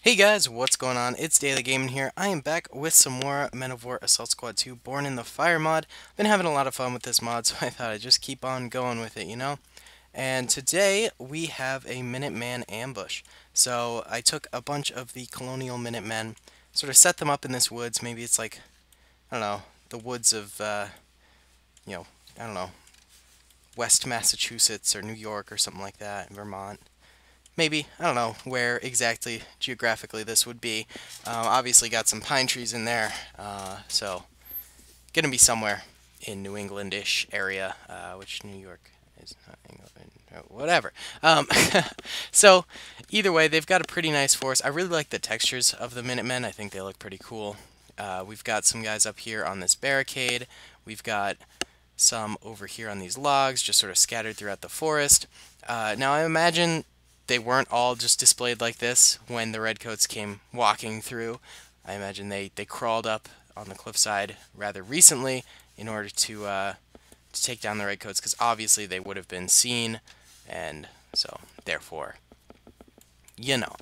Hey guys, what's going on? It's DaleyGaming here. I am back with some more Men of War Assault Squad 2 Born in the Fire mod. Been having a lot of fun with this mod, so I thought I'd just keep on going with it, you know? And today we have a Minuteman ambush. So I took a bunch of the Colonial Minutemen, sort of set them up in this woods. Maybe it's like, I don't know, the woods of, you know, I don't know, West Massachusetts or New York or something like that, Vermont. Maybe, I don't know where exactly geographically this would be. Obviously got some pine trees in there, so gonna be somewhere in New England-ish area, which New York is not England, whatever. So either way, they've got a pretty nice force. I really like the textures of the Minutemen. I think they look pretty cool. We've got some guys up here on this barricade. We've got some over here on these logs, just sort of scattered throughout the forest. Now I imagine they weren't all just displayed like this when the redcoats came walking through. I imagine they crawled up on the cliffside rather recently in order to take down the redcoats, because obviously they would have been seen, and so therefore, you know.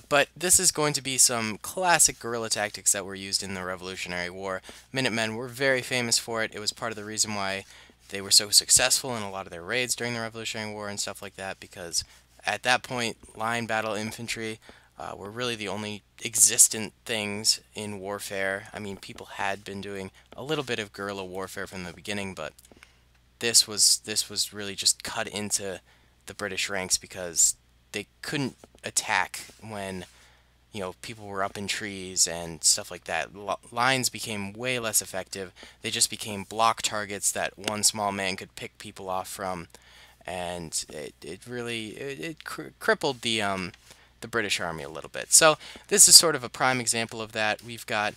But this is going to be some classic guerrilla tactics that were used in the Revolutionary War. Minutemen were very famous for it. It was part of the reason why they were so successful in a lot of their raids during the Revolutionary War and stuff like that, because at that point, line battle infantry were really the only existent things in warfare. I mean, people had been doing a little bit of guerrilla warfare from the beginning, but this was really just cut into the British ranks because they couldn't attack when, you know, people were up in trees and stuff like that. Lines became way less effective. They just became block targets that one small man could pick people off from, and it really crippled the British Army a little bit. So this is sort of a prime example of that. We've got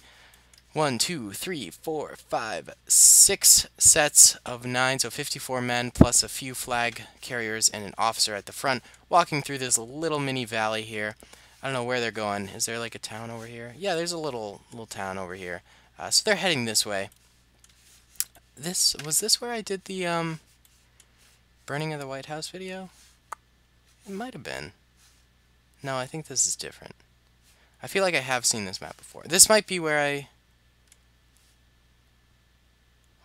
1, 2, 3, 4, 5, 6 sets of 9, so 54 men plus a few flag carriers and an officer at the front, walking through this little mini valley here. I don't know where they're going. Is there like a town over here? Yeah, there's a little town over here. So they're heading this way. Was this where I did the Burning of the White House video? It might have been. No, I think this is different. I feel like I have seen this map before. This might be where I...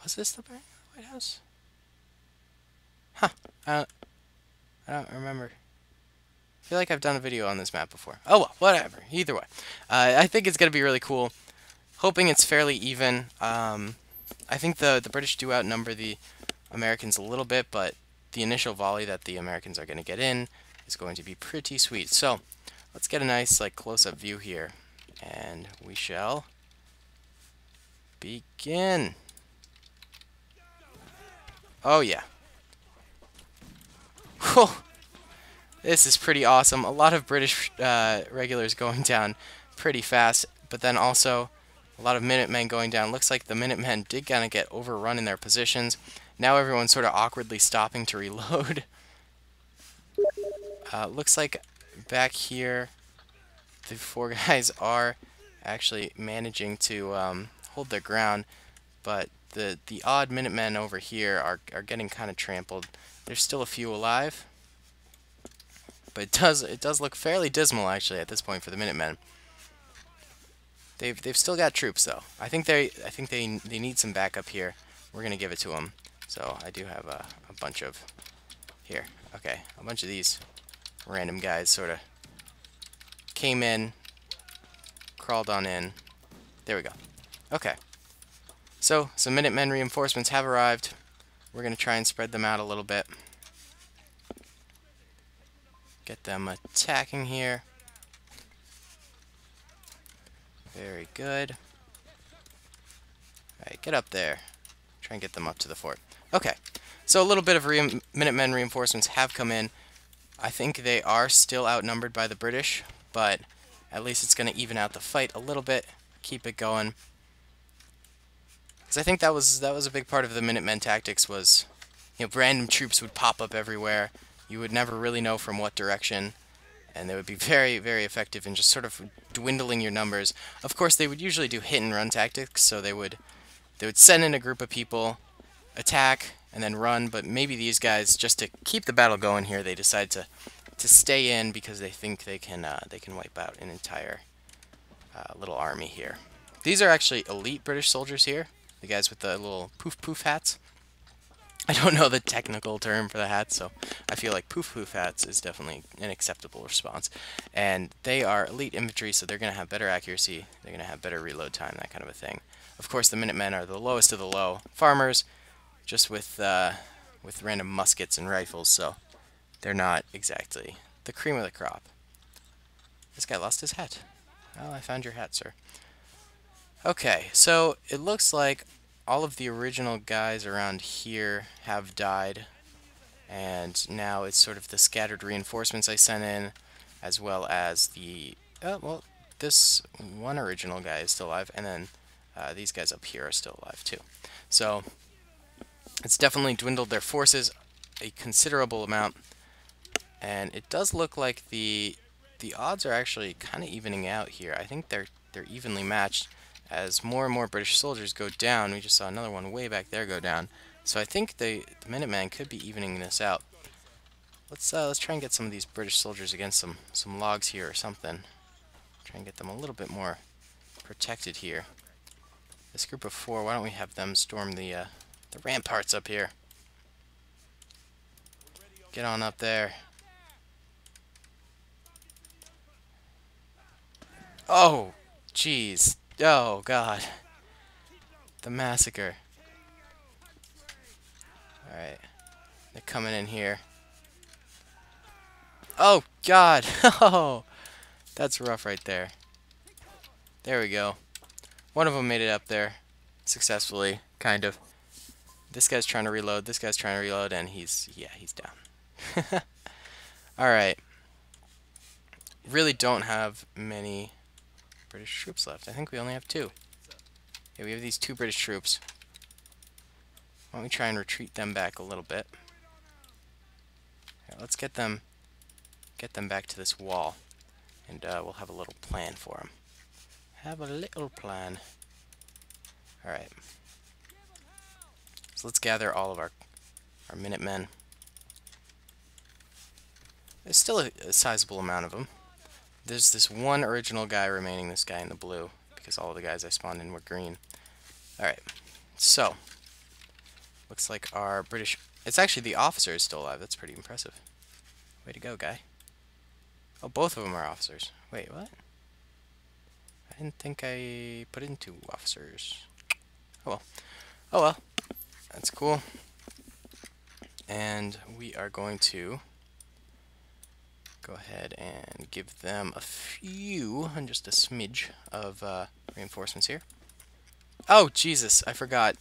Was this the Burning of the White House? Huh. I don't remember. I feel like I've done a video on this map before. Oh well, whatever. Either way. I think it's going to be really cool. Hoping it's fairly even. I think the British do outnumber the Americans a little bit, but the initial volley that the Americans are going to get in is going to be pretty sweet. So let's get a nice close-up view here, and we shall begin. Oh yeah. Whew. This is pretty awesome. A lot of British regulars going down pretty fast, but then also a lot of Minutemen going down. Looks like the Minutemen did kind of get overrun in their positions. Now everyone's sort of awkwardly stopping to reload. Looks like back here the 4 guys are actually managing to hold their ground, but the odd Minutemen over here are getting kind of trampled. There's still a few alive, but it does look fairly dismal actually at this point for the Minutemen. They've still got troops though. I think they need some backup here. We're gonna give it to them. So I do have a bunch of here. Okay, a bunch of these random guys sort of came in, crawled on in. There we go. Okay. So some Minutemen reinforcements have arrived. We're gonna try and spread them out a little bit. Get them attacking here. Very good. Alright, get up there. Try and get them up to the fort. Okay, so a little bit of Minutemen reinforcements have come in. I think they are still outnumbered by the British, but at least it's going to even out the fight a little bit, keep it going. Because I think that was a big part of the Minutemen tactics was, you know, random troops would pop up everywhere. You would never really know from what direction, and they would be very, very effective in just sort of dwindling your numbers. Of course, they would usually do hit and run tactics, so they would send in a group of people, attack, and then run, but maybe these guys, just to keep the battle going here, they decide to to stay in because they think they can wipe out an entire little army here. These are actually elite British soldiers here, the guys with the little poof poof hats. I don't know the technical term for the hats, so I feel like poof poof hats is definitely an acceptable response. And they are elite infantry, so they're going to have better accuracy, they're going to have better reload time, that kind of a thing. Of course, the Minutemen are the lowest of the low farmers, just with random muskets and rifles, so they're not exactly the cream of the crop. This guy lost his hat. Oh, I found your hat, sir. Okay, so it looks like all of the original guys around here have died, and now it's sort of the scattered reinforcements I sent in, as well as the, well, this one original guy is still alive, and then these guys up here are still alive too. So it's definitely dwindled their forces a considerable amount, and it does look like the odds are actually kind of evening out here. I think they're evenly matched as more and more British soldiers go down. We just saw another one way back there go down. So I think the Minutemen could be evening this out. Let's try and get some of these British soldiers against some logs here or something. Try and get them a little bit more protected here. This group of 4, why don't we have them storm the ramparts up here? Get on up there. Oh, jeez. Oh, God. The massacre. Alright. They're coming in here. Oh, God. Oh, that's rough right there. There we go. One of them made it up there successfully, kind of. This guy's trying to reload, this guy's trying to reload, and he's down. Alright. Really don't have many British troops left. I think we only have 2. Yeah, we have these 2 British troops. Why don't we try and retreat them back a little bit. Right, let's get them back to this wall, and we'll have a little plan for them. Have a little plan. Alright. So let's gather all of our Minutemen. There's still a sizable amount of them. There's this one original guy remaining, this guy in the blue, because all the guys I spawned in were green. Alright, so looks like our British... It's actually the officer is still alive. That's pretty impressive. Way to go, guy. Oh, both of them are officers. Wait, what? I didn't think I put in 2 officers. Oh well. Oh well. That's cool. And we are going to go ahead and give them a few, and just a smidge of reinforcements here. Oh, Jesus, I forgot.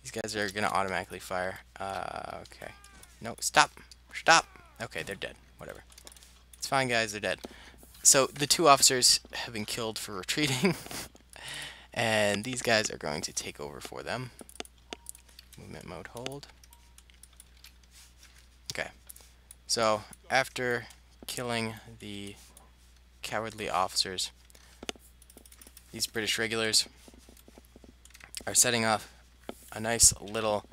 These guys are going to automatically fire. Okay. No, stop. Stop. Okay, they're dead. Whatever. It's fine, guys, they're dead. So, the 2 officers have been killed for retreating. And these guys are going to take over for them. Movement mode hold. Okay. So, after killing the cowardly officers, these British regulars are setting off a nice little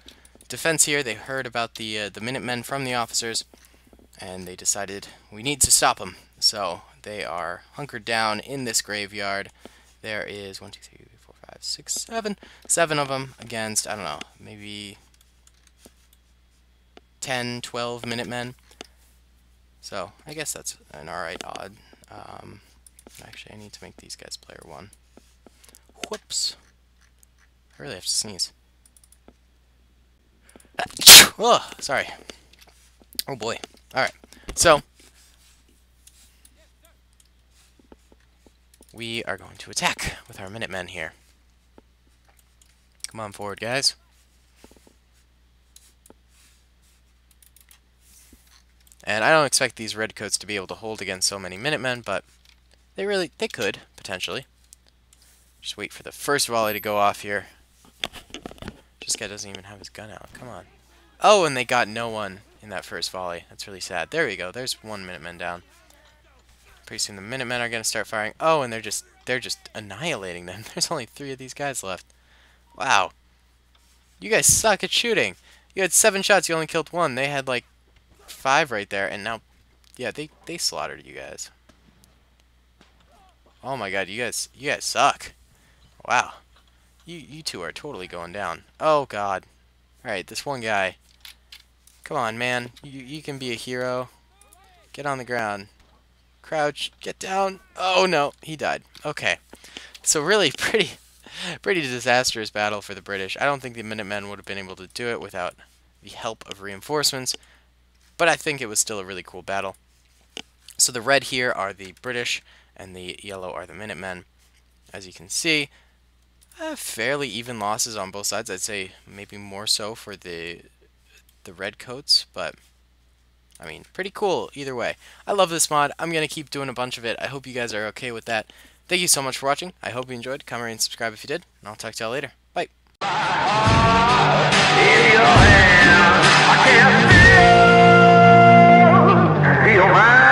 defense here. They heard about the Minutemen from the officers, and they decided we need to stop them. So, they are hunkered down in this graveyard. There is 1, 2, 3, 4, 5, 6, 7. 7 of them against, I don't know, maybe 10, 12 Minutemen. So, I guess that's an alright odd. Actually, I need to make these guys player 1. Whoops. I really have to sneeze. Oh, sorry. Oh boy. Alright. So, we are going to attack with our Minutemen here. Come on forward, guys. And I don't expect these redcoats to be able to hold against so many Minutemen, but they could, potentially. Just wait for the first volley to go off here. This guy doesn't even have his gun out. Come on. Oh, and they got no one in that first volley. That's really sad. There we go. There's 1 Minuteman down. Pretty soon the Minutemen are going to start firing. Oh, and they're just annihilating them. There's only 3 of these guys left. Wow. You guys suck at shooting. You had 7 shots, you only killed 1. They had like 5 right there, and now, yeah, they slaughtered you guys. Oh my god, you guys suck. Wow. You two are totally going down. Oh god. Alright, this one guy. Come on, man. You can be a hero. Get on the ground. Crouch. Get down. Oh no, he died. Okay. So really pretty disastrous battle for the British. I don't think the Minutemen would have been able to do it without the help of reinforcements, but I think it was still a really cool battle. So the red here are the British, and the yellow are the Minutemen. As you can see, fairly even losses on both sides. I'd say maybe more so for the redcoats, but I mean, pretty cool either way. I love this mod. I'm going to keep doing a bunch of it. I hope you guys are okay with that. Thank you so much for watching. I hope you enjoyed. Comment and subscribe if you did, and I'll talk to y'all later. Bye. In your hand, I can't feel my